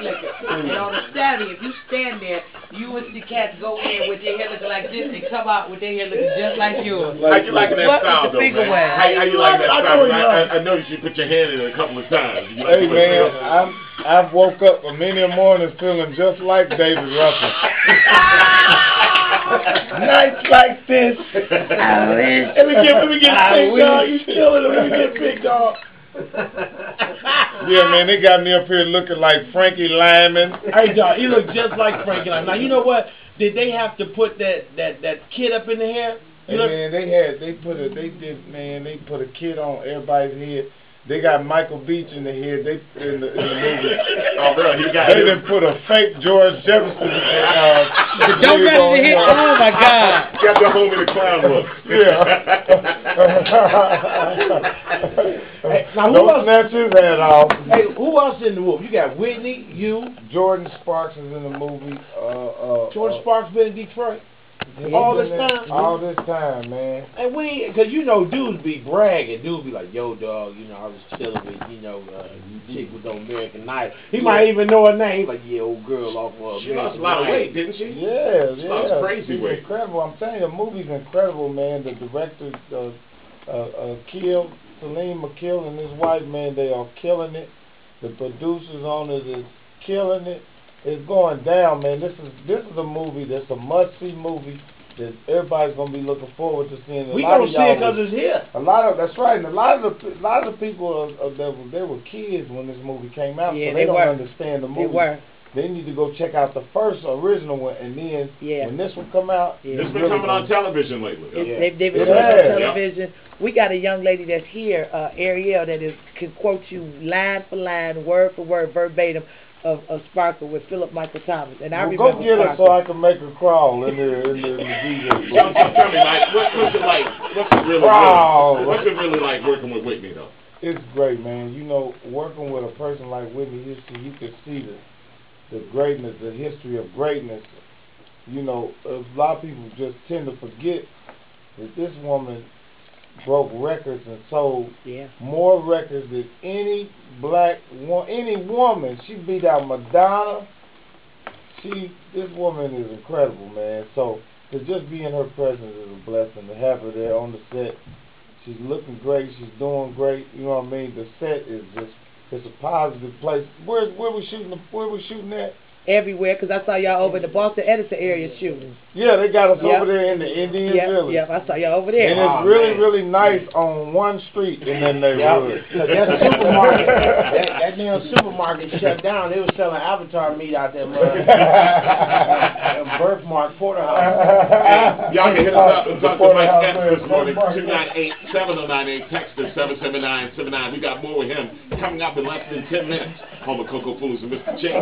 slicker. And on the Saturday, if you stand there, you would see cats go in with their hair looking like this and come out with their hair looking just like yours. How you liking that style, though, man? How you liking that style? I noticed you put your hand in it a couple of times. Hey, man, I've woke up many mornings feeling just like David Ruffin. Nights like this, I wish. Let me get Big Dog. You killing him. Let me get Big Dog. Yeah, man, they got me up here looking like Frankie Lyman. Hey, dog, you look just like Frankie Lyman. Now, you know what? Did they have to put that kid up in the hair? Hey, man, they put a kid on everybody's head. They got Michael Beach in the head. In the movie. Oh, bro, he got. They done put a fake George Jefferson. Don't let it hit. Oh my God! Got the home in the clown look. Yeah. Hey, now who Don't else? snatch his head off. Hey, who else in the movie? You got Whitney, you, Jordan Sparks is in the movie. George Sparks been in Detroit. All this time? All this time, man. And cause you know dudes be bragging. Dudes be like, yo, dog, you know, I was chilling with, you chick with the American Idol. He might even know her name. He's like, yeah, old girl off of She lost a lot of weight, didn't she? Yeah, She lost crazy weight. Incredible. I'm telling you, the movie's incredible, man. The director, Salim McKill and his wife, man, they are killing it. The producers on it is killing it. It's going down, man. This is a movie that's a must-see movie that everybody's gonna be looking forward to seeing. We gonna see it because it's here. That's right. And a lot of the people they were kids when this movie came out, yeah, so they don't understand the movie. They were. They need to go check out the first original one, and then when this one come out, it's been coming on television lately. They've been coming on television. We got a young lady that's here, Ariel, that can quote you line for line, word for word, verbatim. Of Sparkle with Philip Michael Thomas, and I remember. Go get her so I can make her crawl in the DJ booth. Tell me, like, what's it like? What's it really like working with Whitney, though? It's great, man. You know, working with a person like Whitney Houston, you can see the greatness, the history of greatness. You know, a lot of people just tend to forget that this woman broke records and sold more records than any woman. She beat out Madonna. This woman is incredible, man. So to just be in her presence is a blessing. To have her there on the set, she's looking great. She's doing great. You know what I mean? The set is it's a positive place. Where we shooting? Where we shooting at? Everywhere, because I saw y'all over in the Boston Edison area shooting. Yeah, they got us over there in the Indian Village. Yeah, I saw y'all over there. And it's really nice on one street in that neighborhood. That supermarket, that damn supermarket shut down. They was selling Avatar meat out there, man. Birthmark Porterhouse. Y'all can hit us up and talk to Mike Epps this morning. 298-7098. Text us 77979. We got more with him coming up in less than 10 minutes. Home of Coco Foods and Mr. J.